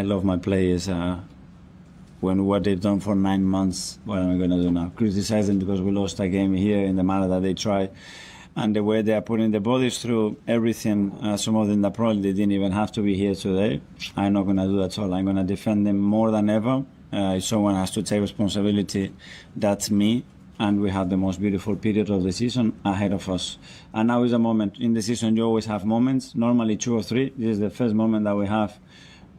I love my players. When what they've done for 9 months, what am I going to do now? Criticize them because we lost a game here in the manner that they try. And the way they are putting their bodies through everything, some of them that probably they didn't even have to be here today. I'm not going to do that at all. I'm going to defend them more than ever. If someone has to take responsibility, that's me. And we have the most beautiful period of the season ahead of us. And now is a moment. In the season, you always have moments, normally 2 or 3. This is the first moment that we have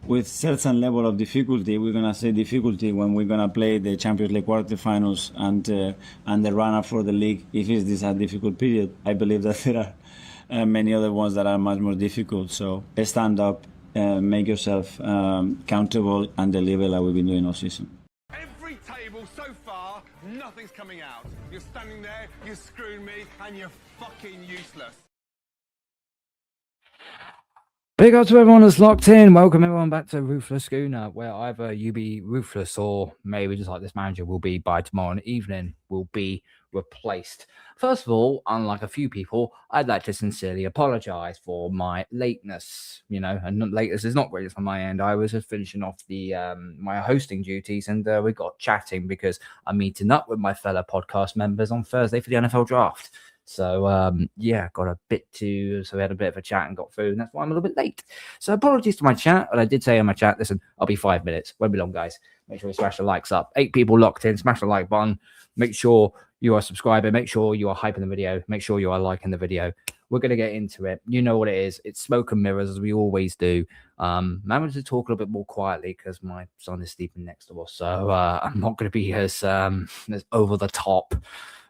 with certain level of difficulty. We're going to say difficulty when we're going to play the Champions League quarterfinals and the run-up for the league. If it's this a difficult period, I believe that there are many other ones that are much more difficult. So stand up, make yourself countable, and deliver like we've been doing all season. Every table so far, nothing's coming out. You're standing there, you're screwing me, and you're fucking useless. Big up to everyone that's locked in. Welcome everyone back to Ruthless Schooner, where either you be ruthless or maybe just like this manager will be by tomorrow evening, will be replaced. First of all, unlike a few people, I'd like to sincerely apologize for my lateness. And lateness is not great from my end. I was just finishing off the my hosting duties, and we got chatting because I'm meeting up with my fellow podcast members on Thursday for the NFL draft. So, got a bit so we had a bit of a chat and got through, and that's why I'm a little bit late. So apologies to my chat, but I did say in my chat, listen, I'll be 5 minutes. Won't be long, guys. Make sure you smash the likes up. 8 people locked in. Smash the like button. Make sure you are subscribing. Make sure you are hyping the video. Make sure you are liking the video. We're going to get into it. You know what it is. It's smoke and mirrors, as we always do. I'm going to talk a little bit more quietly because my son is sleeping next to us. So I'm not going to be as over the top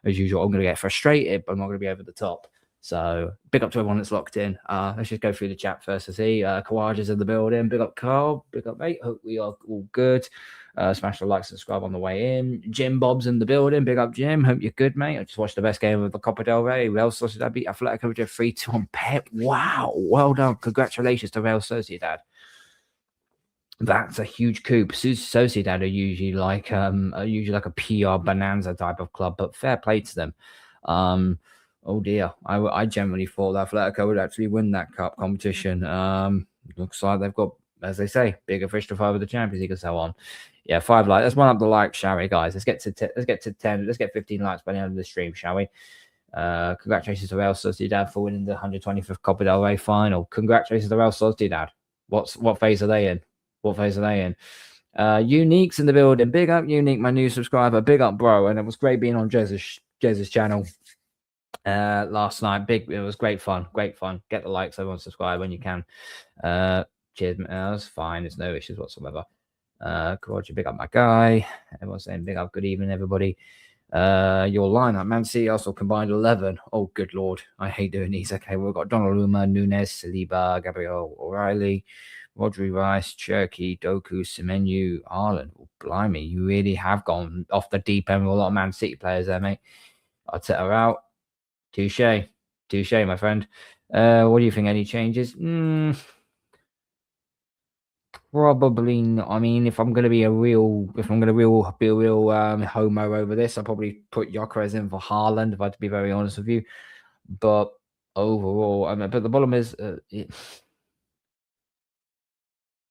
as usual. I'm going to get frustrated, but I'm not going to be over the top. So big up to everyone that's locked in. Let's just go through the chat first to see. Kawaj is in the building. Big up, Carl. Big up, mate. Hope we are all good. Smash the like, subscribe on the way in. Jim Bob's in the building. Big up, Jim. Hope you're good, mate. I just watched the best game of the Copa del Rey. Real Sociedad beat Atletico Madrid 3-2 on Pep. Wow. Well done. Congratulations to Real Sociedad. That's a huge coup. Sociedad are usually like a PR bonanza type of club, but fair play to them. Oh dear, I generally thought that Atletico would actually win that cup competition. Looks like they've got, as they say, bigger fish to fry with the Champions League and so on. Yeah, 5 likes. Let's run up the likes, shall we, guys? Let's get to 10. Let's get 15 likes by the end of the stream, shall we? Congratulations to Real Sociedad for winning the 125th Copa del Rey final. Congratulations to Real Sociedad. What phase are they in? Unique's in the building. Big up, Unique, my new subscriber. Big up, bro. And it was great being on Jez's channel last night. It was great fun. Get the likes, everyone subscribe when you can. Cheers, man. That's fine. There's no issues whatsoever. Roger, big up my guy. Everyone's saying big up, good evening, everybody. Your lineup, Man City also combined 11. Oh, good lord. I hate doing these. Okay, we've got Donnarumma, Nunes, Saliba, Gabriel O'Reilly, Rodri, Rice, Cherky, Doku, Semenyo, Haaland. Oh, blimey, you really have gone off the deep end with a lot of Man City players there, mate. Arteta out. Touche, my friend. What do you think? Any changes? Probably not. I mean, if I'm gonna be a real homo over this, I'll probably put Gyökeres in for Haaland, if I have to be very honest with you. But overall, but the problem is,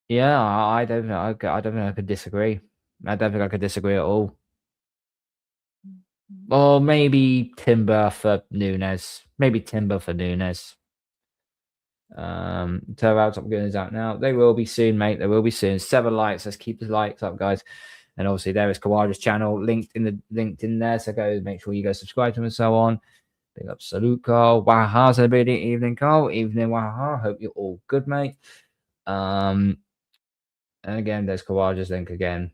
yeah, I don't think I could disagree. I don't think I could disagree at all. Or maybe Timber for Nunes. Tell out top gooners out now. They will be soon, mate. They will be soon. 7 likes. Let's keep the likes up, guys. And obviously there is Kawaja's channel linked in there. So go make sure you go subscribe to him and so on. Big up, salute, Carl. Wahaha's a bit evening, Carl. Evening, Wahaha. Hope you're all good, mate. And again, there's Kawaja's link again.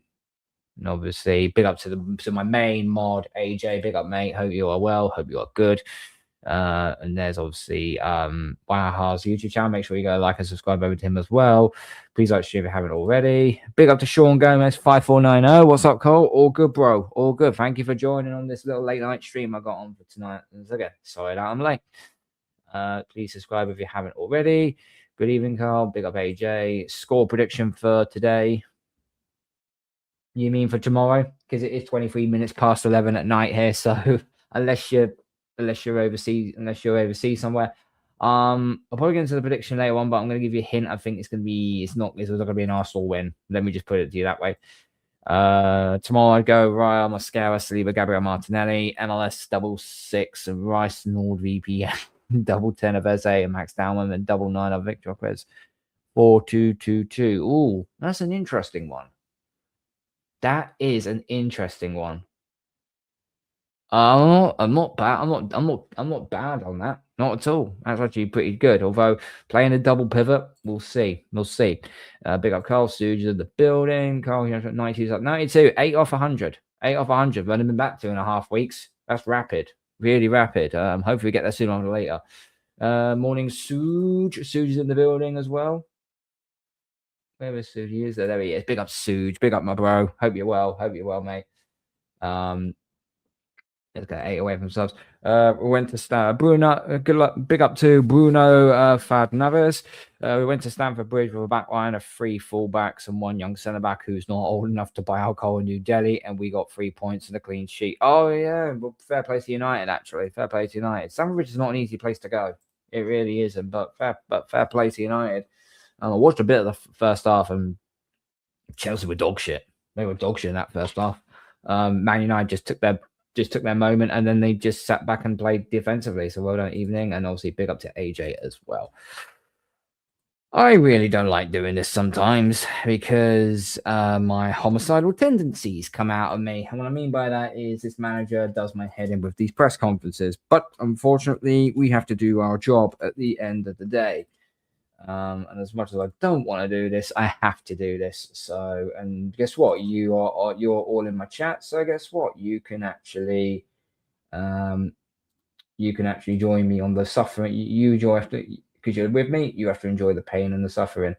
And obviously, big up to my main mod, AJ. Big up, mate. Hope you are well. Hope you are good. And there's obviously Wahaha's YouTube channel. Make sure you go like and subscribe over to him as well. Please like stream if you haven't already. Big up to Sean Gomez 5490. What's up, Cole? All good, bro. All good. Thank you for joining on this little late night stream I got on for tonight. Again, sorry that I'm late. Please subscribe if you haven't already. Good evening, Carl. Big up, AJ. Score prediction for today. You mean for tomorrow? Because it is 23 minutes past 11 at night here. So unless you're overseas somewhere, I'll probably get into the prediction later on, but I'm going to give you a hint. I think it's not going to be an Arsenal win. Let me just put it to you that way. Tomorrow I go Raya, Mascara, Saliba, Gabriel Martinelli, MLS 66, Rice, NordVPN, double 10 of Eze and Max Downman, and double 9 of Victor Lopez. 4-2-2-2. Ooh, that's an interesting one. That is an interesting one. I'm not bad. I'm not bad on that. Not at all. That's actually pretty good. Although playing a double pivot, we'll see. Big up Carl Stooges in the building. Carl 92's up 92. 8 off 100. 8 off 100. We've only been back 2.5 weeks. That's rapid. Really rapid. Hopefully we get there sooner or later. Morning Suge. Suge is in the building as well. Where is Suge? He is there. There he is. Big up Suge. Big up my bro. Hope you're well. Mate. Let's get 8 away from themselves. We went to Bruno. Good luck. Big up to Bruno Fadnavis. We went to Stamford Bridge with a back line of 3 fullbacks and 1 young centre back who's not old enough to buy alcohol in New Delhi, and we got 3 points and a clean sheet. Oh yeah, well, fair play to United. Actually, fair play to United. Stamford Bridge is not an easy place to go. It really isn't. But fair play to United. I watched a bit of the first half, and Chelsea were dog shit. They were dog shit in that first half. Man United just took their moment, and then they just sat back and played defensively. So well done, evening, and obviously big up to AJ as well. I really don't like doing this sometimes because my homicidal tendencies come out of me. And what I mean by that is this manager does my head in with these press conferences. But unfortunately, we have to do our job at the end of the day. And as much as I don't want to do this, I have to do this. So, and guess what? You're all in my chat. So guess what? You can actually join me on the suffering. Because you're with me, you have to enjoy the pain and the suffering.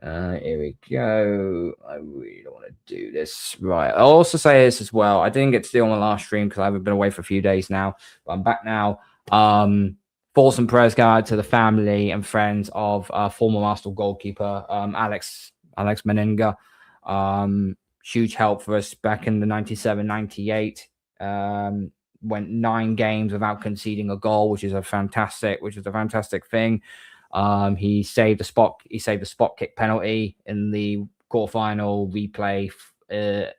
Here we go. I really don't want to do this. Right. I'll also say this as well. I didn't get to do on the last stream because I've been away for a few days now, but I'm back now. Thoughts and prayers go out to the family and friends of former Arsenal goalkeeper Alex Meninga. Huge help for us back in the 97-98. Went 9 games without conceding a goal, which is a fantastic thing. He saved a spot kick penalty in the quarterfinal replay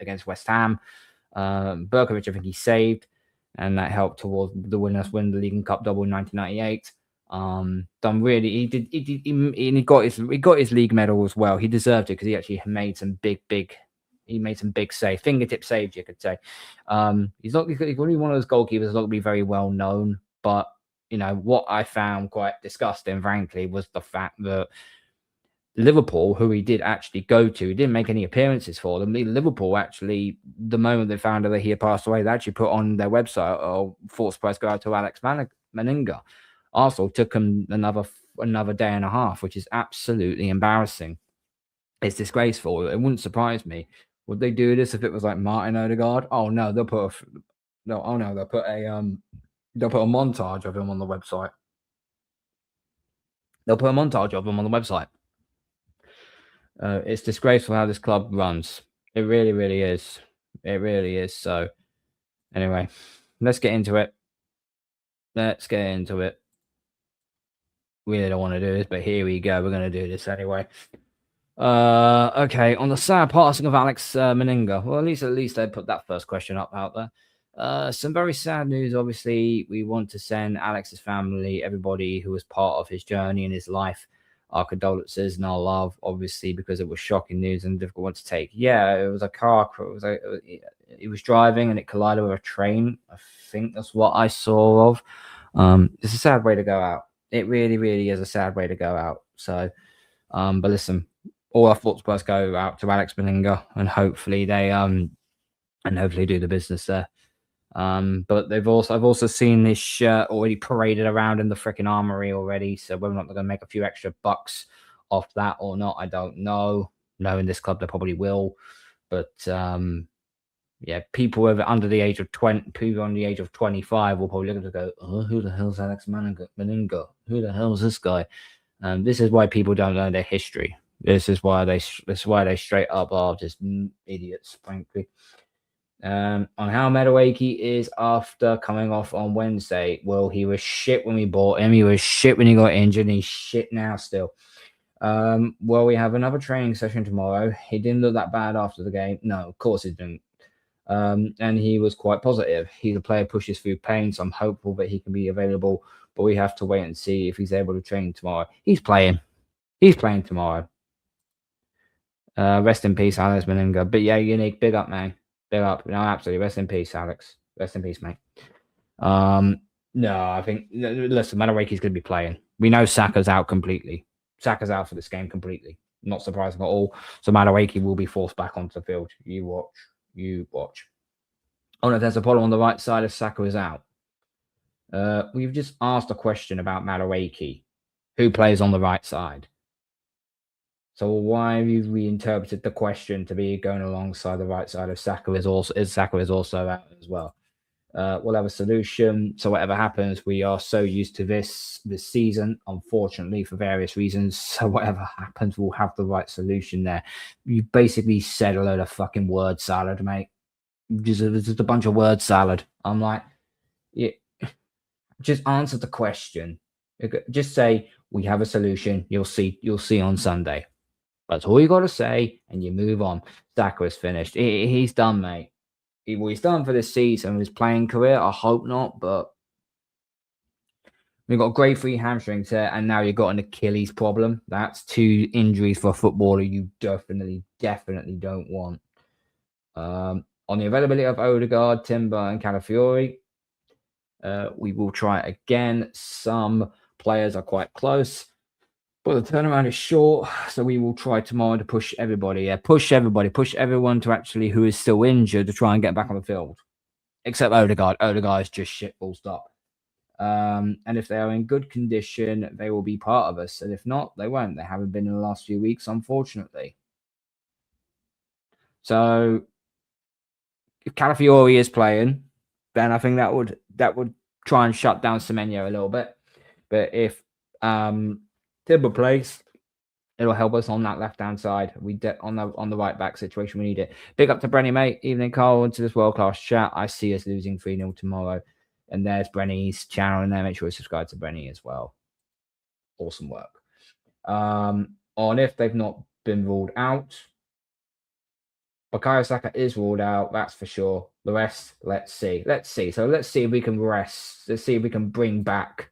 against West Ham. Berkovic, I think he saved, and that helped towards the winners win the League and Cup double in 1998. Done really. He got his league medal as well. He deserved it because he actually made some big saves, fingertip saves, you could say. He's going to be one of those goalkeepers that's not going to be very well known, but you know what I found quite disgusting, frankly, was the fact that Liverpool, who he did actually go to, he didn't make any appearances for them. Liverpool actually, the moment they found out that he had passed away, they actually put on their website, thoughts price go out to Alex Meninga. Arsenal took him another day and a half, which is absolutely embarrassing. It's disgraceful. It wouldn't surprise me. Would they do this if it was like Martin Odegaard? Oh no, they'll put a montage of him on the website. It's disgraceful how this club runs. It really, really is. It really is. So, anyway, let's get into it. Really don't want to do this, but here we go. We're going to do this anyway. Okay, on the sad passing of Alex Meninga. Well, at least I put that first question out there. Some very sad news. Obviously, we want to send Alex's family, everybody who was part of his journey in his life, our condolences and our love, obviously, because it was shocking news and a difficult one to take. Yeah, it was a car. He was driving and it collided with a train. I think that's what I saw of. It's a sad way to go out. It really, really is a sad way to go out. So, but listen, all our thoughts must go out to Alex Meninga, and hopefully they do the business there. But I've also seen this shirt already paraded around in the freaking armory already. So whether or not they're going to make a few extra bucks off that or not, I don't know. Knowing this club, they probably will. But yeah, people under the age of 20, people under the age of 25 will probably look at it and go, "Oh, who the hell's Alex Meninga? Who the hell's this guy?" This is why people don't know their history. This is why they straight up are just idiots, frankly. On how Madueke is after coming off on Wednesday. Well, he was shit when we bought him. He was shit when he got injured. And he's shit now still. Well, we have another training session tomorrow. He didn't look that bad after the game. No, of course he didn't. And he was quite positive. He's a player pushes through pain, so I'm hopeful that he can be available. But we have to wait and see if he's able to train tomorrow. He's playing. He's playing tomorrow. Rest in peace, Alex Meninga. But yeah, Unique, big up, man. Big up. No, absolutely. Rest in peace, Alex. Rest in peace, mate. No, I think, listen, Madueke's going to be playing. We know Saka's out completely. Saka's out for this game completely. Not surprising at all. So Madueke will be forced back onto the field. You watch. You watch. Oh, no, there's a problem on the right side if Saka is out. We've just asked a question about Madueke. Who plays on the right side? So why have you reinterpreted the question to be going alongside the right side of Saka is also out as well? We'll have a solution. So whatever happens, we are so used to this season, unfortunately, for various reasons. So whatever happens, we'll have the right solution there. You basically said a load of fucking word salad, mate. Just a bunch of word salad. I'm like, yeah, just answer the question. Just say we have a solution. You'll see on Sunday. That's all you got to say, and you move on. Saka is finished. He's done, mate. He's done for this season. His playing career, I hope not, but we've got grade 3 hamstring tear, and now you've got an Achilles problem. That's 2 injuries for a footballer you definitely don't want. On the availability of Odegaard, Timber, and Calafiori, we will try again. Some players are quite close, but the turnaround is short, so we will try tomorrow to push everybody. Yeah, push everyone to actually who is still injured to try and get back on the field. Except Odegaard. Odegaard is just shit, full stop. And if they are in good condition, they will be part of us. And if not, they won't. They haven't been in the last few weeks, unfortunately. So if Calafiori is playing, then I think that would try and shut down Semenyo a little bit. But if Timber plays, it'll help us on that left-hand side. On the right back situation, we need it. Big up to Brenny, mate. Evening, Carl, into this world-class chat. I see us losing 3-0 tomorrow. And there's Brenny's channel in there. Make sure you subscribe to Brenny as well. Awesome work. On if they've not been ruled out, Bukayo Saka is ruled out, that's for sure. The rest, let's see. So let's see if we can rest. Let's see if we can bring back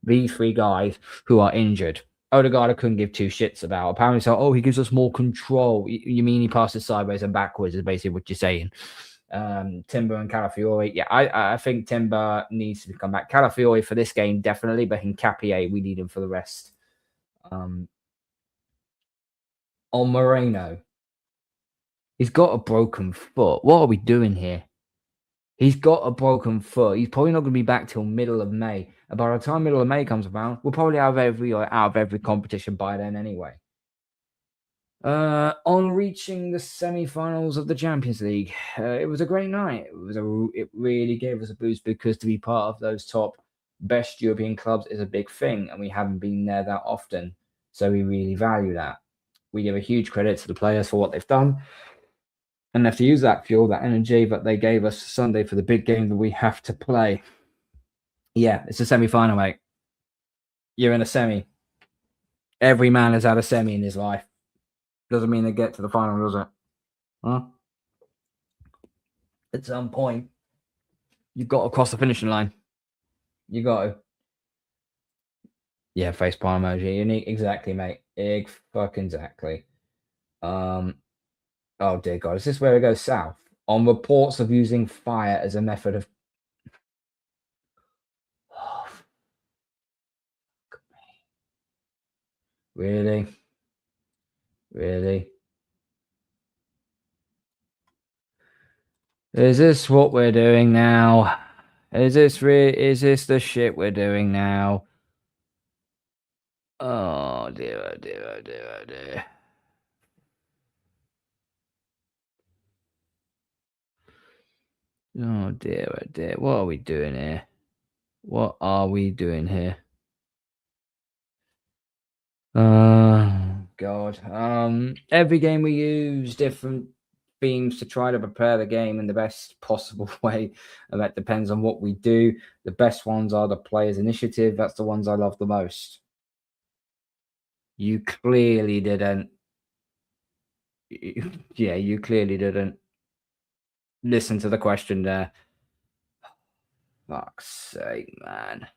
these 3 guys who are injured. Odegaard I couldn't give 2 shits about. Apparently, so he gives us more control. You mean he passes sideways and backwards is basically what you're saying. Timber and Calafiori. Yeah, I think Timber needs to come back. Calafiori for this game, definitely, but Hincapié, we need him for the rest. On Moreno, he's got a broken foot. What are we doing here? He's got a broken foot. He's probably not going to be back till middle of May. And by the time middle of May comes around, we're probably out of every competition by then anyway. On reaching the semi-finals of the Champions League, it was a great night. It really gave us a boost because to be part of those top best European clubs is a big thing, and we haven't been there that often. So we really value that. We give a huge credit to the players for what they've done. And have to use that fuel, that energy that they gave us Sunday for the big game that we have to play. Yeah, it's a semi-final, mate. You're in a semi. Every man has had a semi in his life. Doesn't mean they get to the final, does it? Huh? At some point, you've got to cross the finishing line. You got to. Yeah, facepalm emoji. Unique, exactly, mate. Exactly. Oh dear God, is this where it goes south? On reports of using fire as a method of. Oh, really? Really? Is this what we're doing now? Is this the shit we're doing now? Oh dear, oh dear, oh dear, oh dear. Oh dear, oh dear. What are we doing here? What are we doing here? God. Every game we use different themes to try to prepare the game in the best possible way, and that depends on what we do. The best ones are the players' initiative. That's the ones I love the most. You clearly didn't. Yeah, you clearly didn't listen to the question there. Fuck's sake, man.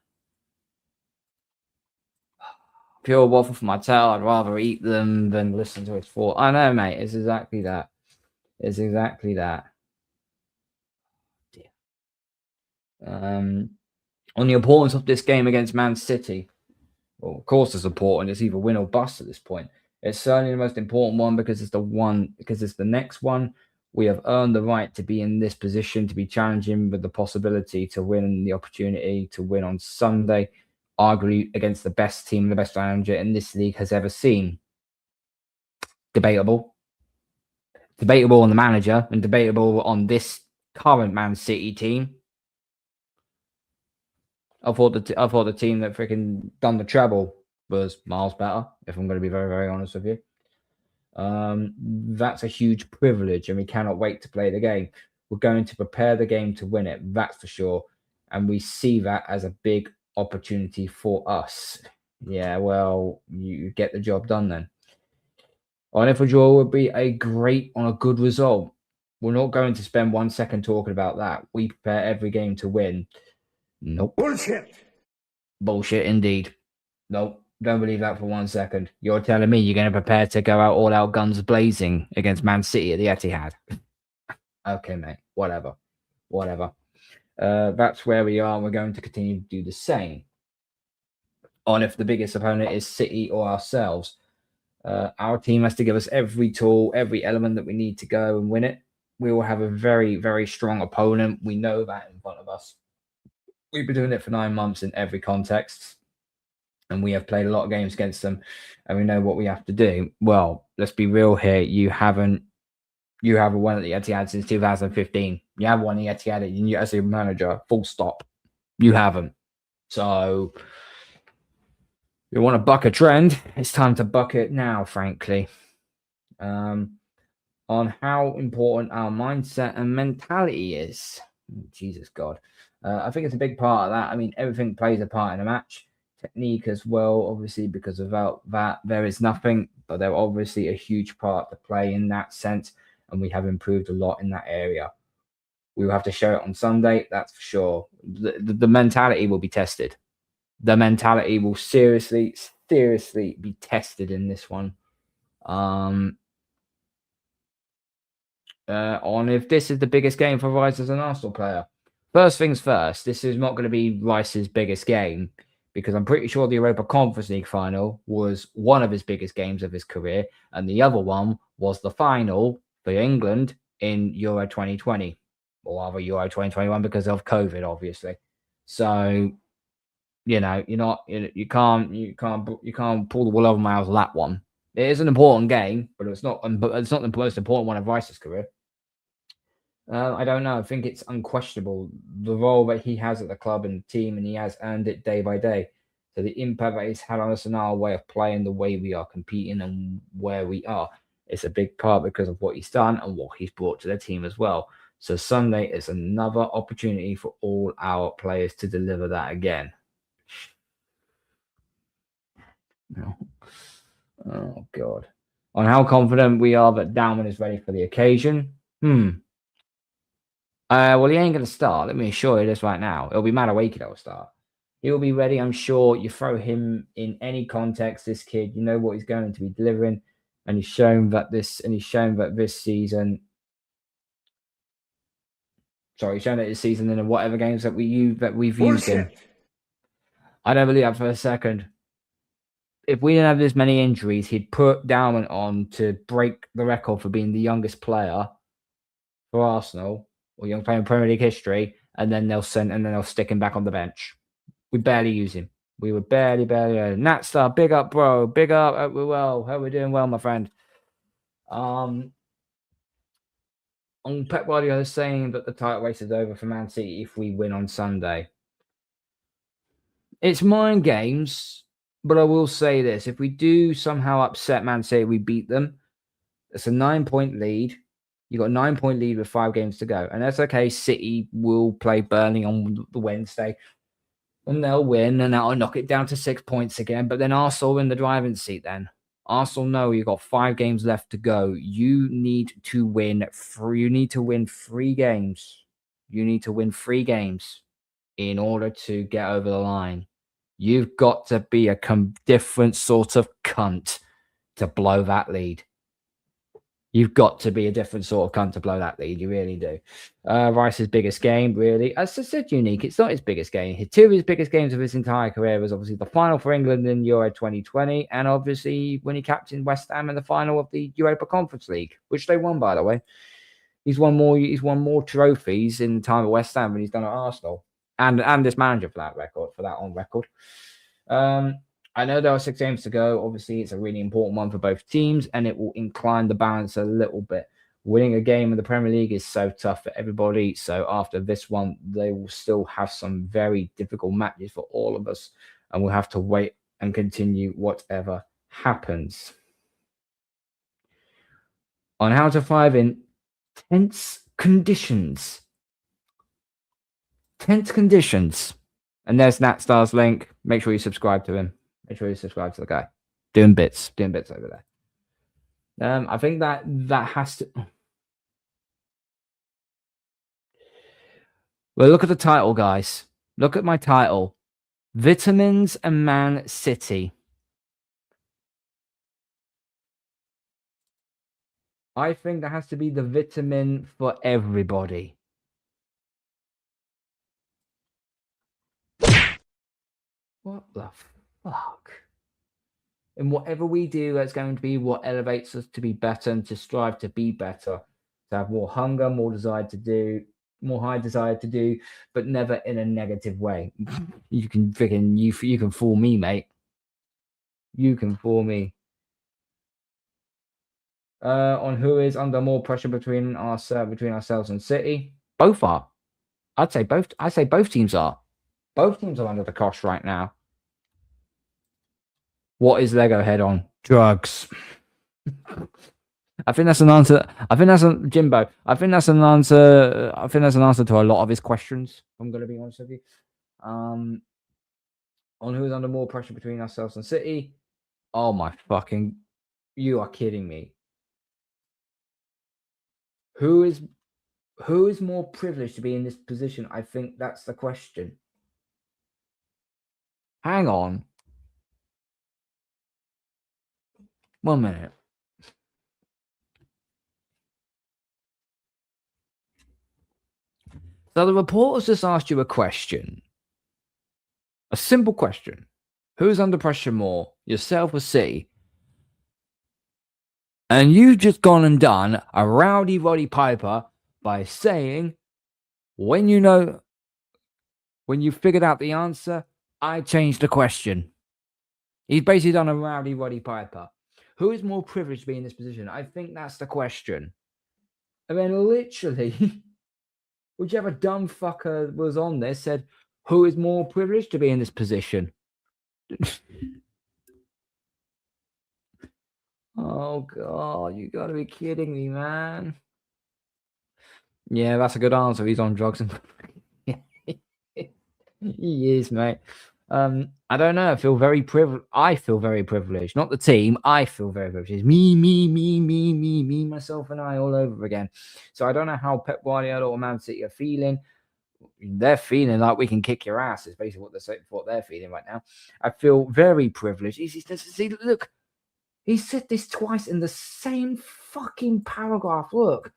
Pure waffle for my tail. I'd rather eat them than listen to his thought. I know, mate. It's exactly that. It's exactly that. On the importance of this game against Man City. Well, of course, it's important. It's either win or bust at this point. It's certainly the most important one because it's the next one. We have earned the right to be in this position, to be challenging with the possibility to win, the opportunity to win on Sunday, arguably against the best team, the best manager in this league has ever seen. Debatable. Debatable on the manager and debatable on this current Man City team. I thought the team that freaking done the treble was miles better, if I'm going to be very, very honest with you. That's a huge privilege, and we cannot wait to play the game. We're going to prepare the game to win it, that's for sure. And we see that as a big opportunity for us. Yeah, well, you get the job done then. On if a draw would be a good result. We're not going to spend 1 second talking about that. We prepare every game to win. Nope. Bullshit. Bullshit indeed. Nope. Don't believe that for 1 second. You're telling me you're going to prepare to go out all out guns blazing against Man City at the Etihad? Okay, mate. Whatever. That's where we are. We're going to continue to do the same. On if the biggest opponent is City or ourselves. Our team has to give us every tool, every element that we need to go and win it. We will have a very, very strong opponent. We know that in front of us. We've been doing it for 9 months in every context, and we have played a lot of games against them, and we know what we have to do. Well, let's be real here. You haven't won at the Etihad since 2015. You haven't won the Etihad as a manager, full stop. You haven't. So, you want to buck a trend, it's time to buck it now, frankly. On how important our mindset and mentality is. Jesus God. I think it's a big part of that. I mean, everything plays a part in a match. Technique as well, obviously, because without that, there is nothing. But they're obviously a huge part to play in that sense. And we have improved a lot in that area. We will have to show it on Sunday, that's for sure. The mentality will be tested. The mentality will seriously be tested in this one. On if this is the biggest game for Rice as an Arsenal player. First things first, this is not going to be Rice's biggest game because I'm pretty sure the Europa Conference League final was one of his biggest games of his career, and the other one was the final for England in Euro 2020, or rather Euro 2021 because of COVID, obviously. So, you can't pull the wool over my eyes on that one. It is an important game, but it's not the most important one of Rice's career. I don't know. I think it's unquestionable the role that he has at the club and the team, and he has earned it day by day. So the impact that he's had on us and our way of playing, the way we are competing and where we are, it's a big part because of what he's done and what he's brought to the team as well. So Sunday is another opportunity for all our players to deliver that again. Oh, God. On how confident we are that Dalman is ready for the occasion? Well, he ain't going to start. Let me assure you this right now. It'll be Madueke that will start. He'll be ready, I'm sure. You throw him in any context, this kid, you know what he's going to be delivering. And he's shown that this season. Sorry, he's shown that this season in whatever games that we've used him. I don't believe that for a second. If we didn't have this many injuries, he'd put Dalman on to break the record for being the youngest player for Arsenal or young player in Premier League history, and then they'll stick him back on the bench. We barely use him. We were barely. Natstar, big up, bro. Big up. Hope we're well. Hope we're doing well, my friend. On Pep Guardiola saying that the title race is over for Man City if we win on Sunday. It's mind games, but I will say this. If we do somehow upset Man City, we beat them. It's a 9-point lead. You got a 9-point lead with 5 games to go. And that's okay. City will play Burnley on the Wednesday. And they'll win, and that'll knock it down to 6 points again. But then Arsenal in the driving seat then. Arsenal know you've got 5 games left to go. You need to win 3. You need to win 3 games. You need to win 3 games in order to get over the line. You've got to be a different sort of cunt to blow that lead. You've got to be a different sort of cunt to blow that lead. You really do. Rice's biggest game, really, as I said, unique. It's not his biggest game. 2 of his biggest games of his entire career was obviously the final for England in Euro 2020, and obviously when he captained West Ham in the final of the Europa Conference League, which they won, by the way. He's won more trophies in the time at West Ham than he's done at Arsenal, and this manager for that on record. I know there are 6 games to go. Obviously, it's a really important one for both teams, and it will incline the balance a little bit. Winning a game in the Premier League is so tough for everybody. So after this one, they will still have some very difficult matches for all of us, and we'll have to wait and continue whatever happens. On how to thrive in tense conditions. Tense conditions. And there's Nat Star's link. Make sure you subscribe to him. Make sure you subscribe to the guy. Doing bits over there. I think that has to. Well, look at the title, guys. Look at my title: Vitamins and Man City. I think that has to be the vitamin for everybody. What the fuck? And whatever we do, that's going to be what elevates us to be better and to strive to be better, to have more hunger, more desire to do, more high desire to do, but never in a negative way. You can freaking you can fool me, mate. You can fool me. On who is under more pressure between ourselves and City? Both are. I'd say both teams are. Both teams are under the cosh right now. What is Lego head on? Drugs. I think that's an answer. I think that's Jimbo. I think that's an answer. I think that's an answer to a lot of his questions. I'm going to be honest with you. On who is under more pressure between ourselves and City? Oh my fucking! You are kidding me. Who is more privileged to be in this position? I think that's the question. Hang on. 1 minute. So the reporters just asked you a question. A simple question. Who's under pressure more, yourself or City? And you've just gone and done a rowdy Roddy Piper by saying, when you figured out the answer, I changed the question. He's basically done a rowdy Roddy Piper. Who is more privileged to be in this position? I think that's the question. And then literally, whichever dumb fucker was on this said, who is more privileged to be in this position? Oh, God, you got to be kidding me, man. Yeah, that's a good answer. He's on drugs. He is, mate. I don't know. I feel very privileged. Not the team. I feel very privileged. It's me, myself, and I all over again. So I don't know how Pep Guardiola or Man City are feeling. They're feeling like we can kick your ass. Is basically what they're feeling right now. I feel very privileged. See, look, he said this twice in the same fucking paragraph. Look,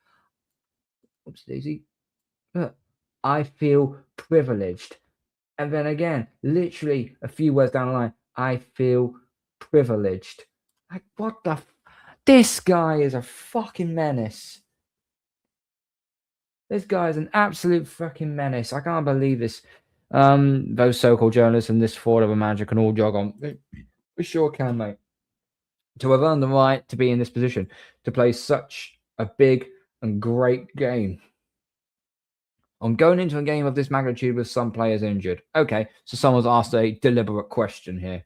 oops, Daisy. Look, I feel privileged. And then again, literally a few words down the line, I feel privileged. Like, what the? This guy is a fucking menace. This guy is an absolute fucking menace. I can't believe this. Those so-called journalists and this fraud of a manager can all jog on. We sure can, mate. To have earned the right to be in this position, to play such a big and great game. On going into a game of this magnitude with some players injured. Okay, so someone's asked a deliberate question here.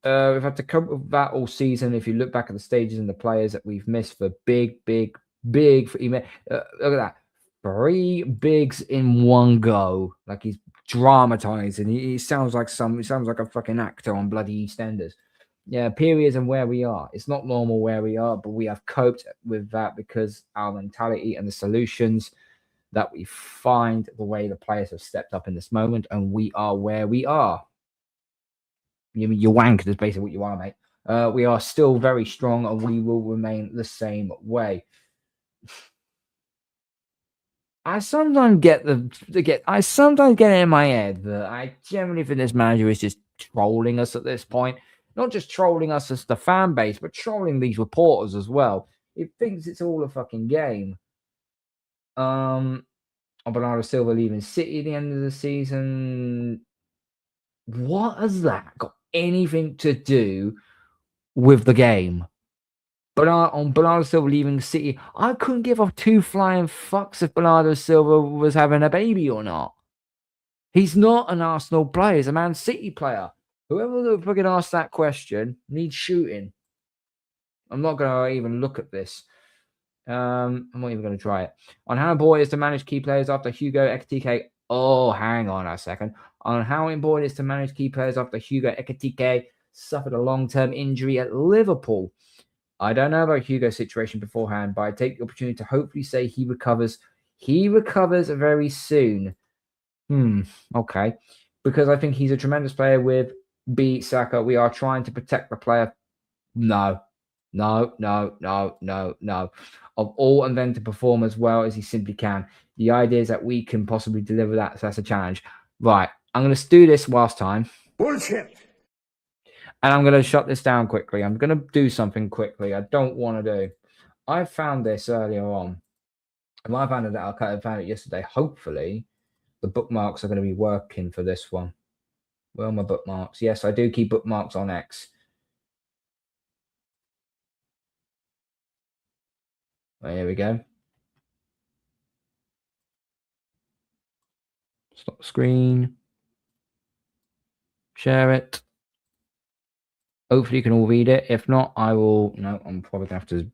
We've had to cope with that all season. If you look back at the stages and the players that we've missed for big Big. Look at that. 3 bigs in one go. Like he's dramatizing. He sounds like a fucking actor on bloody EastEnders. Yeah, periods and where we are. It's not normal where we are, but we have coped with that because our mentality and the solutions that we find, the way the players have stepped up in this moment, and we are where we are. You're wanked is basically what you are, mate. We are still very strong, and we will remain the same way. I sometimes get it in my head that I generally think this manager is just trolling us at this point. Not just trolling us as the fan base, but trolling these reporters as well. He thinks it's all a fucking game. Bernardo Silva leaving City at the end of the season. What has that got anything to do with the game? Bernardo Silva leaving City, I couldn't give off 2 flying fucks if Bernardo Silva was having a baby or not. He's not an Arsenal player. He's a Man City player. Whoever fucking asked that question needs shooting. I'm not going to even look at this. I'm not even going to try it. On how important it is to manage key players after Hugo Ekitike. Oh, hang on a second. On how important it is to manage key players after Hugo Ekitike suffered a long-term injury at Liverpool. I don't know about Hugo's situation beforehand, but I take the opportunity to hopefully say he recovers. He recovers very soon. Okay. Because I think he's a tremendous player with B. Saka. We are trying to protect the player. No. Of all and then to perform as well as he simply can. The idea is that we can possibly deliver that. So that's a challenge. Right. I'm going to do this last time. Bullshit. And I'm going to shut this down quickly. I'm going to do something quickly. I don't want to do. I found this earlier on. And I found it out. I found it yesterday. Hopefully, the bookmarks are going to be working for this one. Where are my bookmarks? Yes, I do keep bookmarks on X. Right, here we go. Stop the screen. Share it. Hopefully you can all read it. If not, I will... No, I'm probably going to have to...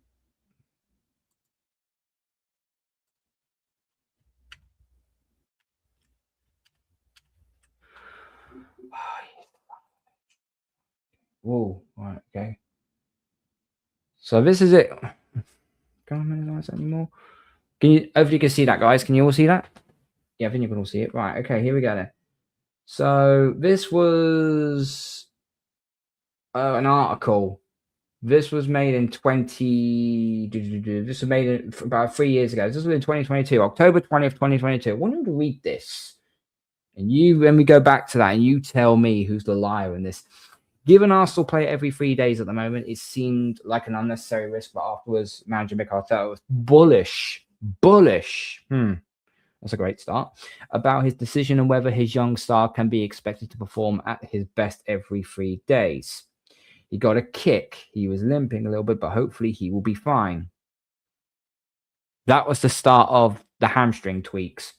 Whoa, right, okay. So this is it. Can't minimize that anymore. Hopefully you can see that, guys. Can you all see that? Yeah, I think you can all see it. Right, okay, here we go then. So this was an article. This was made in This was made about 3 years ago. This was in 2022, October 20th, 2022. I want you to read this. And when we go back to that, and you tell me who's the liar in this. Given Arsenal play every 3 days at the moment, it seemed like an unnecessary risk, but afterwards, manager Mikel Arteta was bullish. That's a great start. About his decision and whether his young star can be expected to perform at his best every 3 days. He got a kick. He was limping a little bit, but hopefully he will be fine. That was the start of the hamstring tweaks.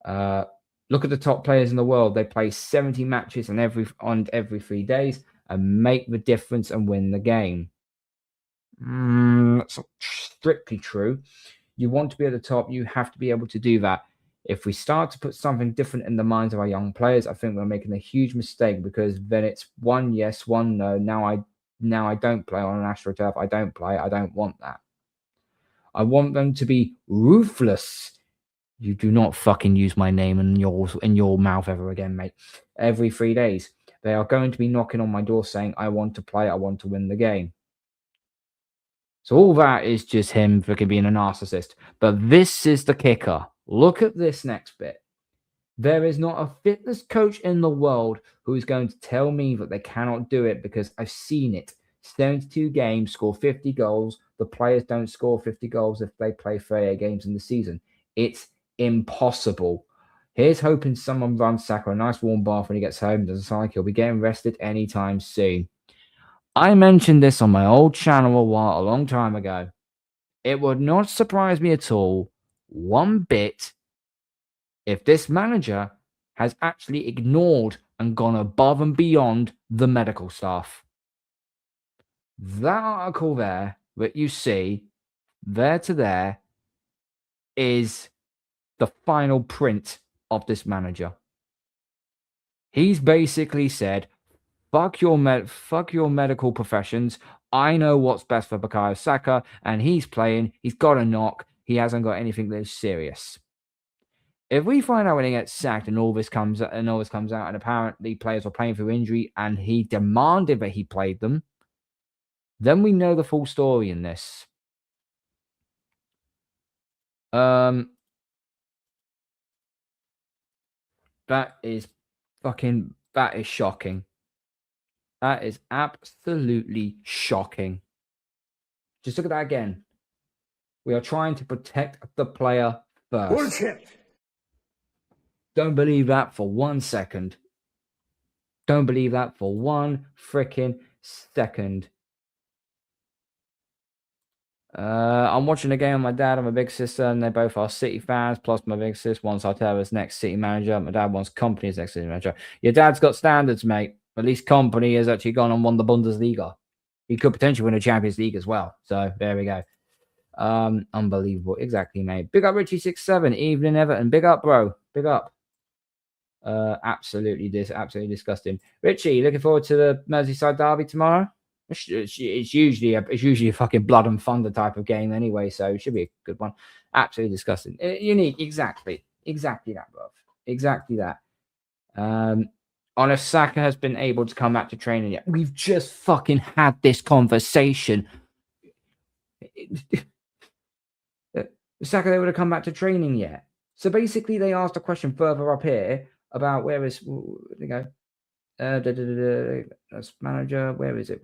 Look at the top players in the world. They play 70 matches on every 3 days and make the difference and win the game. That's not strictly true. You want to be at the top, you have to be able to do that. If we start to put something different in the minds of our young players, I think we're making a huge mistake, because then it's 1 yes, 1 no. Now I don't play on an AstroTurf. I don't play. I don't want that. I want them to be ruthless. You do not fucking use my name in your mouth ever again, mate. Every 3 days. They are going to be knocking on my door saying, I want to play. I want to win the game. So all that is just him fucking being a narcissist. But this is the kicker. Look at this next bit. There is not a fitness coach in the world who is going to tell me that they cannot do it, because I've seen it. 72 games, score 50 goals. The players don't score 50 goals if they play 38 games in the season. It's impossible. Here's hoping someone runs Saka a nice warm bath when he gets home. Doesn't sound like he'll be getting rested anytime soon. I mentioned this on my old channel a long time ago. It would not surprise me at all, one bit, if this manager has actually ignored and gone above and beyond the medical staff. That article there that you see, there to there, is the final print of this manager. He's basically said, fuck your medical professions. I know what's best for Bukayo Saka, and he's playing. He's got a knock. He hasn't got anything that's serious. If we find out when he gets sacked and all this comes out, and apparently players were playing through injury, and he demanded that he played them, then we know the full story in this. That is shocking. That is absolutely shocking. Just look at that again. We are trying to protect the player first. Bullshit. Don't believe that for 1 second. Don't believe that for 1 freaking second. I'm watching a game with my dad and my big sister, and they both are City fans. Plus, my big sis wants Arteta's next City manager. My dad wants Company's next City manager. Your dad's got standards, mate. At least Company has actually gone and won the Bundesliga. He could potentially win a Champions League as well. So there we go. Unbelievable. Exactly, mate. Big up Richie67. Evening, Everton. Big up, bro. Big up. Absolutely disgusting. Richie, looking forward to the Merseyside derby tomorrow. It's usually a fucking blood and thunder type of game anyway, so it should be a good one. Absolutely disgusting. Unique, exactly that, bro. Exactly that. On if Saka has been able to come back to training yet. We've just fucking had this conversation. Saka able to come back to training yet? So basically, they asked a question further up here about where is they go. That's manager. Where is it?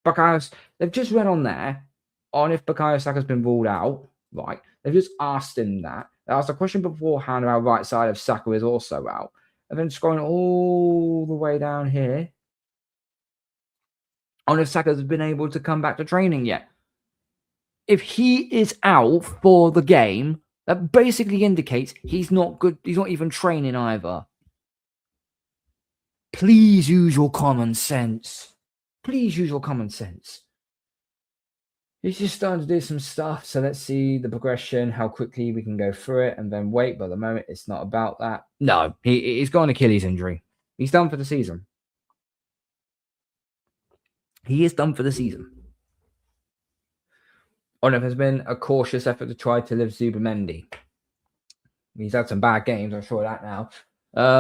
Bukayo. They've just read on there on if Bukayo Saka's been ruled out. Right. They've just asked him that. They asked a question beforehand about right side of Saka is also out. And then scrolling all the way down here on if Saka's been able to come back to training yet. If he is out for the game, that basically indicates he's not good. He's not even training either. Please use your common sense. Please use your common sense. He's just starting to do some stuff. So let's see the progression, how quickly we can go through it, and then wait. But at the moment, it's not about that. No, he's got an Achilles injury. He's done for the season. He is done for the season. Onif has been a cautious effort to try to live Zubimendi. He's had some bad games, I'm sure of that now.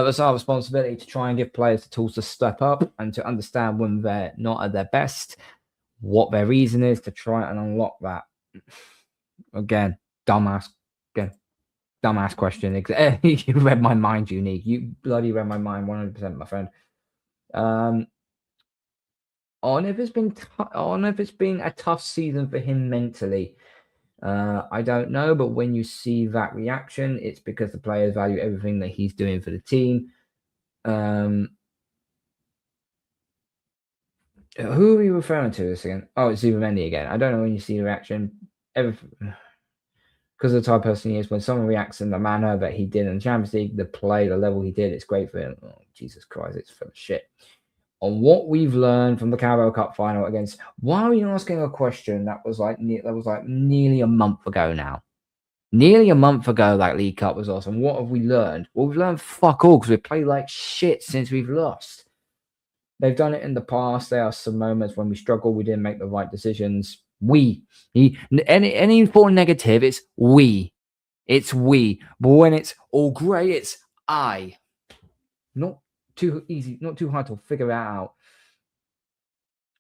It's our responsibility to try and give players the tools to step up and to understand when they're not at their best, what their reason is to try and unlock that. Again, dumbass question. You read my mind, Unique. You bloody read my mind 100%, my friend. On if it's been a tough season for him mentally, I don't know. But when you see that reaction, it's because the players value everything that he's doing for the team. Who are we referring to this again? Oh, it's Zubimendi again. I don't know when you see the reaction. Because of the type of person he is, when someone reacts in the manner that he did in the Champions League, the level he did, it's great for him. Oh, Jesus Christ, it's full of shit. On what we've learned from the Carabao Cup final against, why are we asking a question that was like nearly a month ago now? Nearly a month ago, that League Cup was awesome. What have we learned? Well, we've learned fuck all because we've played like shit since we've lost. They've done it in the past. There are some moments when we struggle. We didn't make the right decisions. Any for negative, it's we. It's we. But when it's all grey, it's I. Not too easy, not too hard to figure that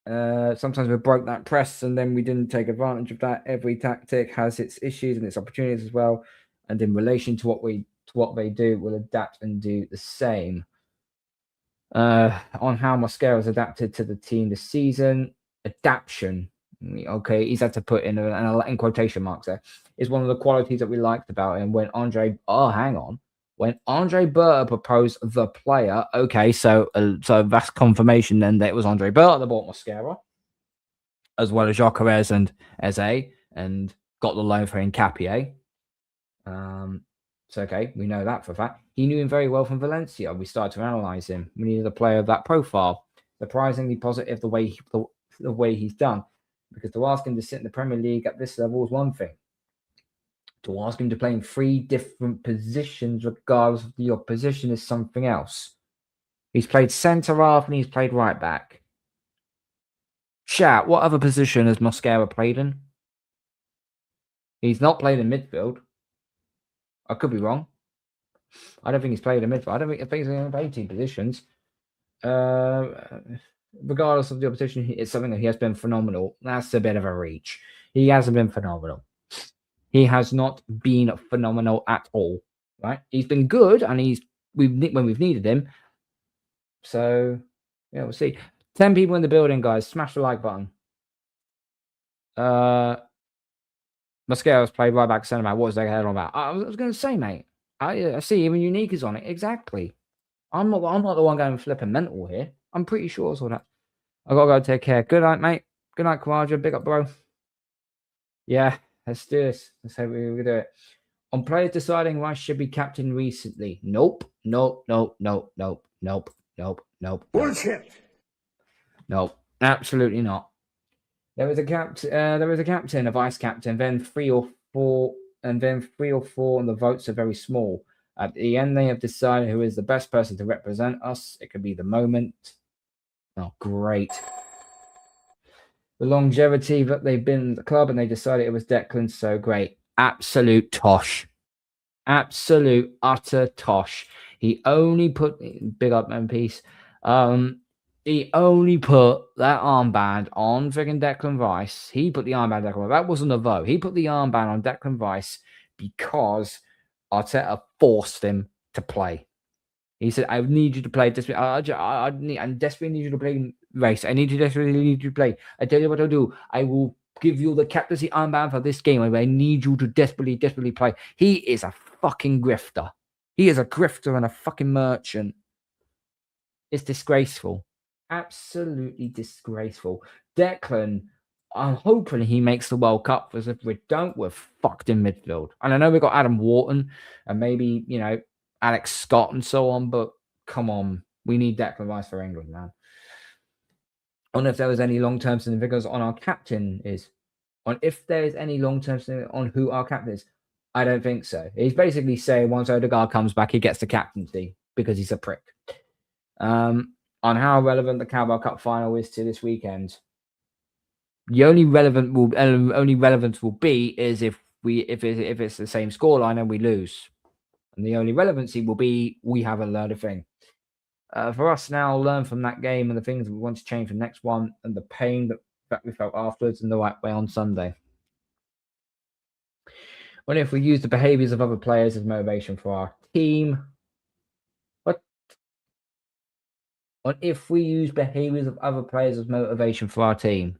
out. Sometimes we broke that press and then we didn't take advantage of that. Every tactic has its issues and its opportunities as well. And in relation to what they do, we'll adapt and do the same. On how Mosquera's adapted to the team this season, adaptation. Okay, he's had to put in quotation marks there. Is one of the qualities that we liked about him when when Andre Berta proposed the player. Okay, so that's confirmation then that it was Andre Berta that bought Mosquera, as well as Jokeres and Eze, and got the loan for Nkapie. So okay, we know that for a fact. He knew him very well from Valencia. We started to analyze him. We needed a player of that profile. Surprisingly positive the way he's done, because to ask him to sit in the Premier League at this level is one thing. To ask him to play in 3 different positions, regardless of your position, is something else. He's played centre half and he's played right back. Chat, what other position has Mosquera played in? He's not played in midfield. I could be wrong. I don't think he's played in midfield. I think he's in 18 positions. Regardless of the opposition, it's something that he has been phenomenal. That's a bit of a reach. He hasn't been phenomenal. He has not been phenomenal at all. Right? He's been good, and when we've needed him. So yeah, we'll see. 10 people in the building, guys. Smash the like button. Mosquera's played right back centre back. What was that head on about? I was going to say, mate. I see even Unique is on it. Exactly. I'm not the one going flipping mental here. I'm pretty sure it's all that. I gotta go take care. Good night, mate. Good night, Kawaja. Big up, bro. Yeah, let's do this. Let's hope we do it. On players deciding Rice should be captain recently. Nope. Nope. Bullshit. Nope. Absolutely not. There was a captain, a vice captain, then 3 or 4, and the votes are very small. At the end, they have decided who is the best person to represent us. It could be the moment. Oh, great. The longevity that they've been in the club, and they decided it was Declan, so great. Absolute tosh. Absolute, utter tosh. He only put... Big up, man, peace. He only put that armband on freaking Declan Rice. He put the armband on Declan Rice. That wasn't a vote. He put the armband on Declan Rice because Arteta forced him to play. He said, I need you to play. I desperately need you to play race. Desperately need you to play. I tell you what I'll do. I will give you the captaincy armband for this game. I need you to desperately play. He is a fucking grifter. He is a grifter and a fucking merchant. It's disgraceful. Absolutely disgraceful. Declan, I'm hoping he makes the World Cup, because if we don't, we're fucked in midfield. And I know we've got Adam Wharton and maybe, Alex Scott and so on, but come on. We need Declan Rice for England, man. I wonder if there was any long-term significance on our captain is. If there is any long-term significance on who our captain is. I don't think so. He's basically saying once Odegaard comes back, he gets the captaincy because he's a prick. On how relevant the Carabao Cup final is to this weekend. The only relevance will be is if it's the same scoreline and we lose. And the only relevancy will be we haven't learned a thing. For us now, learn from that game and the things that we want to change for the next one, and the pain that we felt afterwards in the right way on Sunday. What if we use the behaviours of other players as motivation for our team? What if we use behaviours of other players as motivation for our team?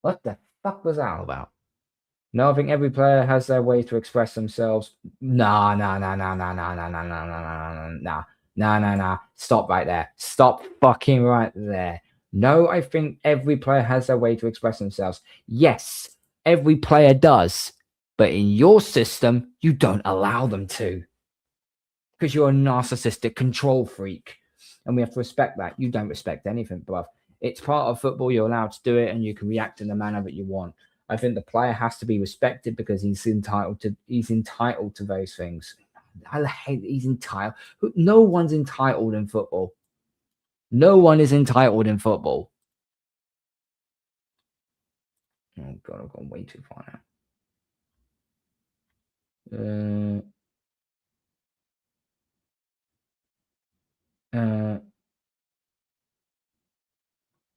What the fuck was that about? No, I think every player has their way to express themselves. Nah. Stop right there. Stop fucking right there. No, I think every player has their way to express themselves. Yes, every player does. But in your system, you don't allow them to. Because you're a narcissistic control freak. And we have to respect that. You don't respect anything, bruv. It's part of football. You're allowed to do it, and you can react in the manner that you want. I think the player has to be respected because he's entitled to those things. I hate that he's entitled. No one's entitled in football. No one is entitled in football. Oh God, I've gone way too far now.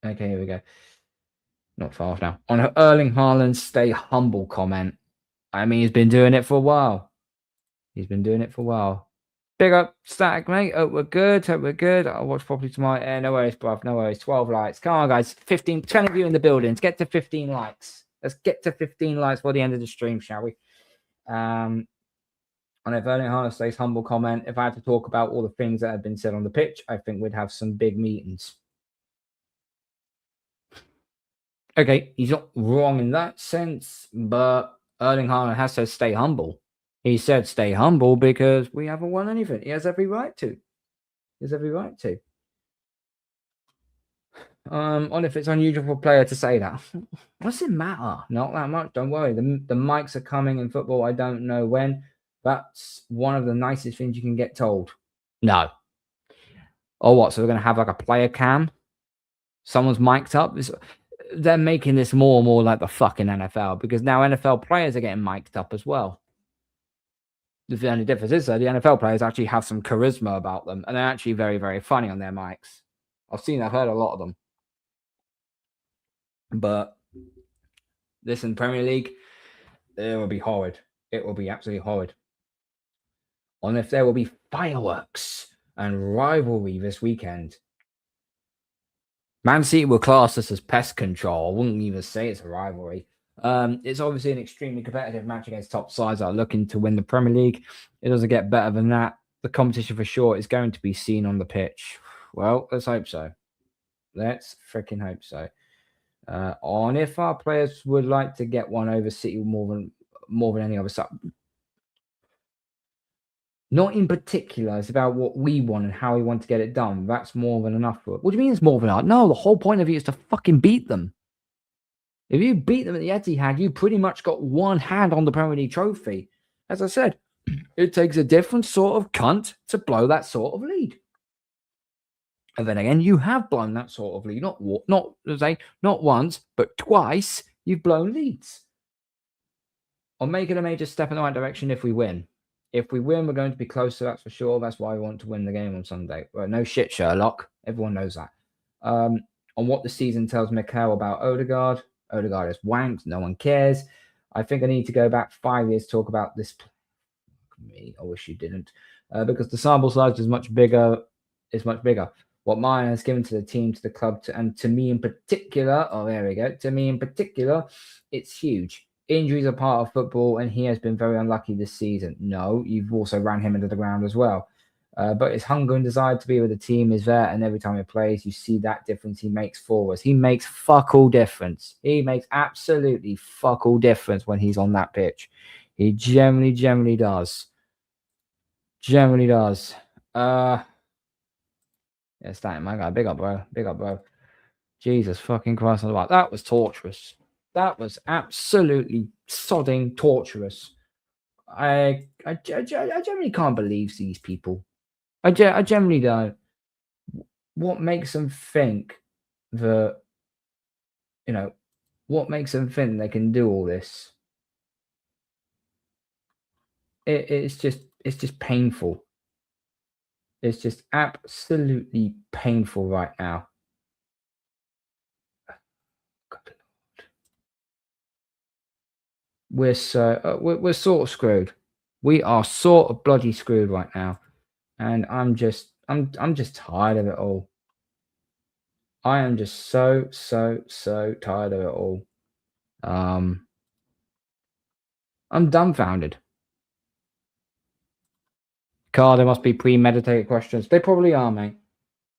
Okay, here we go. Not far off now. On Erling Haaland's stay humble comment. I mean, he's been doing it for a while. Big up, Static, mate. Hope we're good. I'll watch properly tomorrow. No worries, bruv. No worries. 12 likes. Come on, guys. 10 of you in the building. Let's get to 15 likes. Let's get to 15 likes for the end of the stream, shall we? On if Erling Haaland stays humble comment. If I had to talk about all the things that have been said on the pitch, I think we'd have some big meetings. Okay, he's not wrong in that sense, but Erling Haaland has said stay humble. He said stay humble because we haven't won anything. He has every right to. On if it's unusual for a player to say that. What's it matter? Not that much. Don't worry. The mics are coming in football. I don't know when. That's one of the nicest things you can get told. No. Or what? So we're going to have like a player cam? Someone's mic'd up? They're making this more and more like the fucking NFL because now NFL players are getting mic'd up as well. The only difference is that the NFL players actually have some charisma about them and they're actually very, very funny on their mics. I've heard a lot of them. But this in Premier League, it will be horrid. It will be absolutely horrid. And if there will be fireworks and rivalry this weekend, Man City will class this as pest control. I wouldn't even say it's a rivalry. It's obviously an extremely competitive match against top sides that are looking to win the Premier League. It doesn't get better than that. The competition for sure is going to be seen on the pitch. Well, let's hope so. Let's freaking hope so. On if our players would like to get one over City more than any other side. Not in particular. It's about what we want and how we want to get it done. That's more than enough for it. What do you mean it's more than enough? No, the whole point of it is to fucking beat them. If you beat them at the Etihad, you pretty much got one hand on the Premier League trophy. As I said, it takes a different sort of cunt to blow that sort of lead. And then again, you have blown that sort of lead. Not once, but twice you've blown leads. I'll make it a major step in the right direction if we win. If we win, we're going to be closer, that's for sure. That's why we want to win the game on Sunday. Well, no shit, Sherlock. Everyone knows that. On what the season tells Mikel about Odegaard is wanked. No one cares. I think I need to go back 5 years to talk about this. I wish you didn't. Because the sample size is much bigger. What Maya has given to the team, to the club, and to me in particular, to me in particular, it's huge. Injuries are part of football, and he has been very unlucky this season. No, you've also ran him into the ground as well. But his hunger and desire to be with the team is there, and every time he plays, you see that difference he makes for us. He makes fuck all difference. He makes absolutely fuck all difference when he's on that pitch. He generally does. Generally does. Yeah, starting my guy. Big up, bro. Jesus fucking Christ on the back. That was torturous. That was absolutely sodding torturous. I generally can't believe these people. I generally don't. What makes them think that, what makes them think they can do all this? It's just painful. It's just absolutely painful right now. We're sort of screwed. We are sort of bloody screwed right now, and I'm just tired of it all. I am just so tired of it all. I'm dumbfounded. Carl, there must be premeditated questions. They probably are, mate.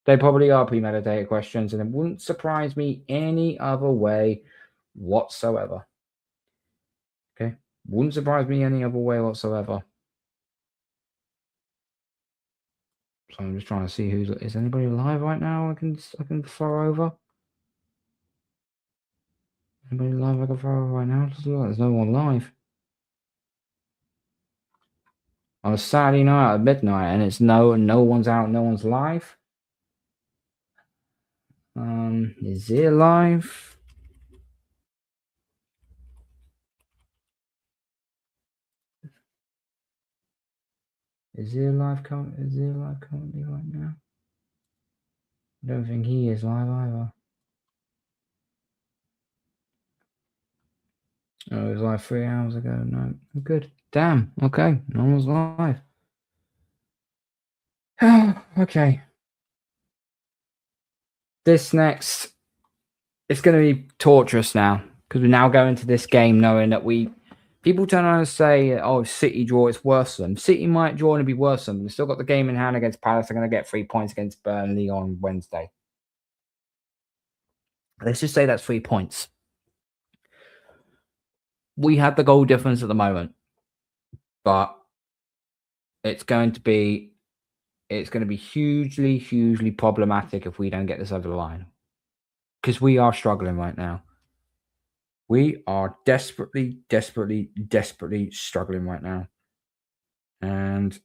They probably are premeditated questions, and it wouldn't surprise me any other way whatsoever. Okay? Wouldn't surprise me any other way whatsoever. So I'm just trying to see is anybody live right now I can throw over? Anybody live I can throw over right now? There's no one live. On a Saturday night at midnight, and it's no one's out, no one's live. Is he live? Is he live currently right now? I don't think he is live either. Oh, it was like 3 hours ago. No, good. Damn. Okay, no one's live. Okay. This next, it's going to be torturous now because we now go into this game knowing that people turn around and say, "Oh, City draw, it's worse than them." City might draw and be worse than them. We've still got the game in hand against Palace. They're going to get 3 points against Burnley on Wednesday. Let's just say that's 3 points. We have the goal difference at the moment, but it's going to be hugely problematic if we don't get this over the line. because we are struggling right now. We are desperately struggling right now. And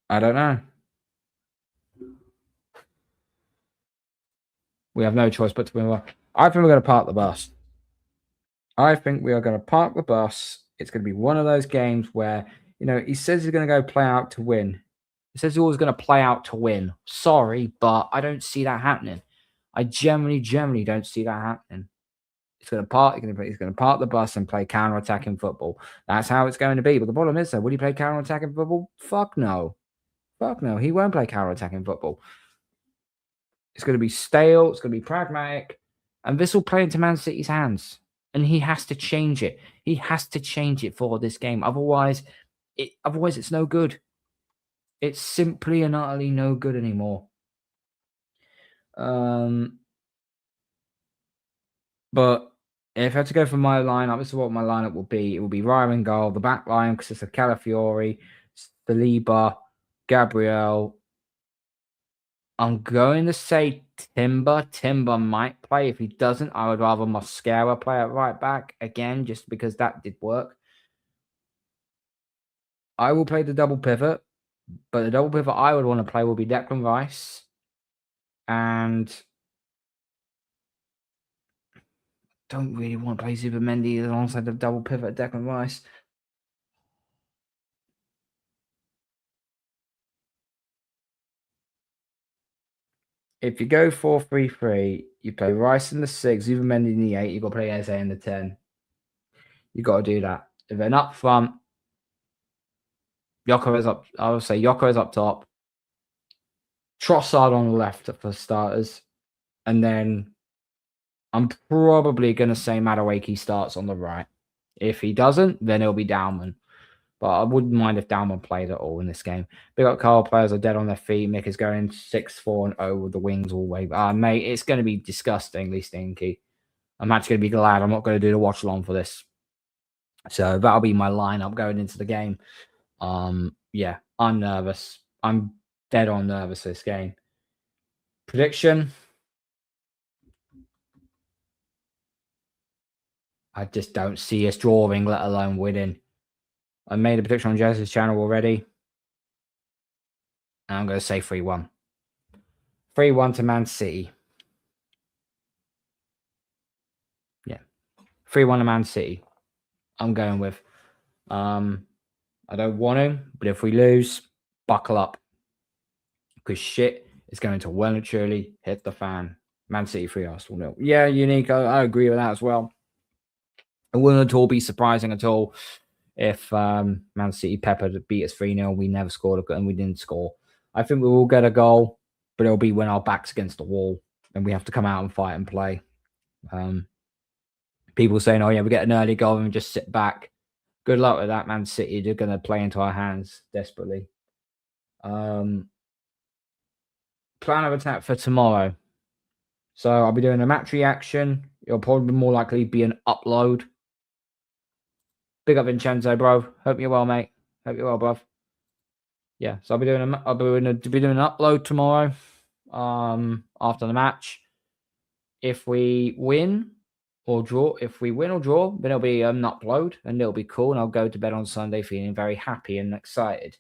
I don't know. We have no choice but to move on. I think we're going to park the bus. I think we are going to park the bus. It's going to be one of those games where, he says he's going to go play out to win. He says he's always going to play out to win. Sorry, but I don't see that happening. I generally don't see that happening. He's going to park the bus and play counter-attacking football. That's how it's going to be. But the problem is, though, will he play counter-attacking football? Fuck no. Fuck no. He won't play counter-attacking football. It's going to be stale. It's going to be pragmatic. And this will play into Man City's hands. And he has to change it. He has to change it for this game. Otherwise, it's no good. It's simply and utterly no good anymore. But if I had to go for my lineup, this is what my lineup will be. It will be Raya in goal, the back line, because it's a Calafiori, Saliba, Gabriel. I'm going to say Timber. Timber might play. If he doesn't, I would rather Mosquera play at right back again, just because that did work. I will play the double pivot, but the double pivot I would want to play will be Declan Rice. And don't really want to play Zubimendi alongside the double pivot Declan Rice. If you go 4-3-3, you play Rice in the 6, Zubimendi in the 8, you've got to play Eze in the 10. You've got to do that. And then up front, Yoko is up. I would say Yoko is up top. Trossard on the left for starters. And then I'm probably going to say Madueke starts on the right. If he doesn't, then it'll be Dalman. But I wouldn't mind if Dalman played at all in this game. Big up Carl, players are dead on their feet. Mick is going 6-4-0 with the wings all the way. Mate, it's going to be disgustingly stinky. I'm actually going to be glad I'm not going to do the watch along for this. So that'll be my lineup going into the game. Yeah, I'm nervous. I'm dead on nervous this game. Prediction. I just don't see us drawing, let alone winning. I made a prediction on Jess's channel already. And I'm going to say 3-1. 3-1 to Man City. Yeah. 3-1 to Man City. I'm going with. I don't want to, but if we lose, buckle up. Because shit is going to well and truly hit the fan. Man City 3, Arsenal 0. Yeah, Unique. I agree with that as well. It wouldn't at all be surprising at all if Man City peppered beat us 3-0. We never scored and we didn't score. I think we will get a goal, but it'll be when our back's against the wall and we have to come out and fight and play. People saying, oh, yeah, we get an early goal and just sit back. Good luck with that, Man City. They're going to play into our hands desperately. Plan of attack for tomorrow. So I'll be doing a match reaction. It'll probably more likely be an upload. Big up Vincenzo, bro. Hope you're well, mate. Hope you're well, bro. Yeah, so I'll be doing an upload tomorrow. After the match. If we win or draw, then it'll be an upload and it'll be cool. And I'll go to bed on Sunday feeling very happy and excited.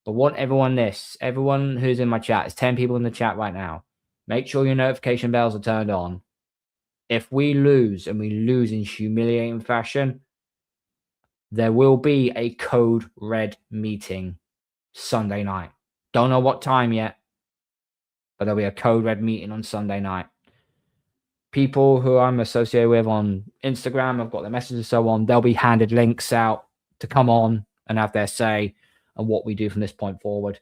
But want everyone who's in my chat, there's 10 people in the chat right now. Make sure your notification bells are turned on. If we lose and we lose in humiliating fashion, there will be a code red meeting Sunday night. Don't know what time yet, but there'll be a code red meeting on Sunday night. People who I'm associated with on Instagram, I've got their messages and so on, they'll be handed links out to come on and have their say and what we do from this point forward.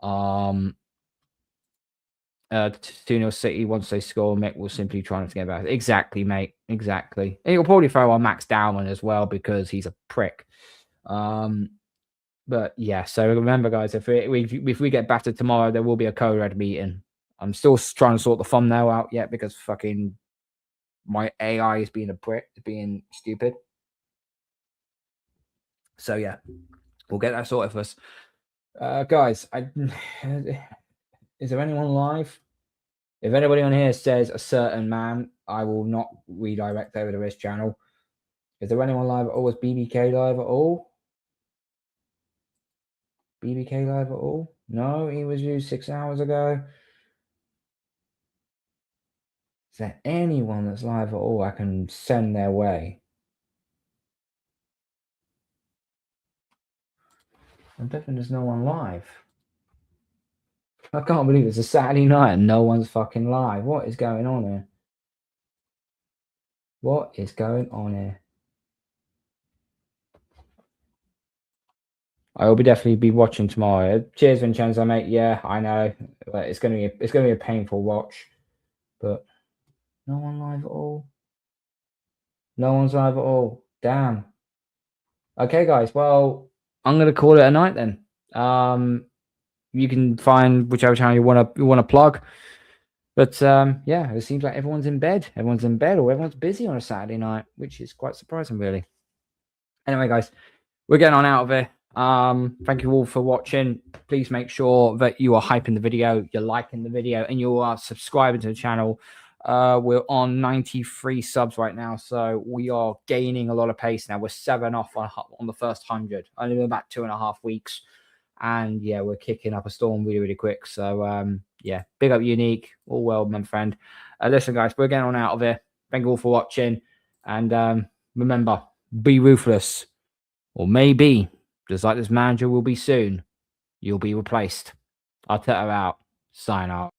2-0 City, once they score, Mick will simply try not to get back. Exactly, mate. Exactly. And he'll probably throw on Max Dowman as well because he's a prick. But yeah, so remember, guys, if we get battered tomorrow, there will be a code red meeting. I'm still trying to sort the thumbnail out yet because fucking my AI is being a prick, being stupid. So yeah, we'll get that sorted for us. Guys, is there anyone live? If anybody on here says a certain man, I will not redirect over to his channel. Is there anyone live at all? Is BBK live at all? BBK live at all? No, he was used 6 hours ago. Is there anyone that's live at all I can send their way? I'm definitely there's no one live. I can't believe it's a Saturday night and no one's fucking live. What is going on here? What is going on here? I will definitely be watching tomorrow. Cheers, Vincenzo, mate. Yeah, I know. It's gonna be a painful watch, but no one live at all. No one's live at all. Damn. Okay, guys. Well, I'm gonna call it a night then. You can find whichever channel you wanna plug. But yeah, it seems like everyone's in bed. Everyone's in bed, or everyone's busy on a Saturday night, which is quite surprising, really. Anyway, guys, we're getting on out of here. Thank you all for watching. Please make sure that you are hyping the video, you're liking the video, and you are subscribing to the channel. We're on 93 subs right now, so we are gaining a lot of pace now. We're 7 off on the first 100, only about 2.5 weeks, and yeah, we're kicking up a storm really quick. So yeah, big up Unique, all well, my friend. Listen, guys, we're getting on out of here. Thank you all for watching, and remember, be ruthless, or maybe, just like this manager will be soon, you'll be replaced. Arteta out. Sign out.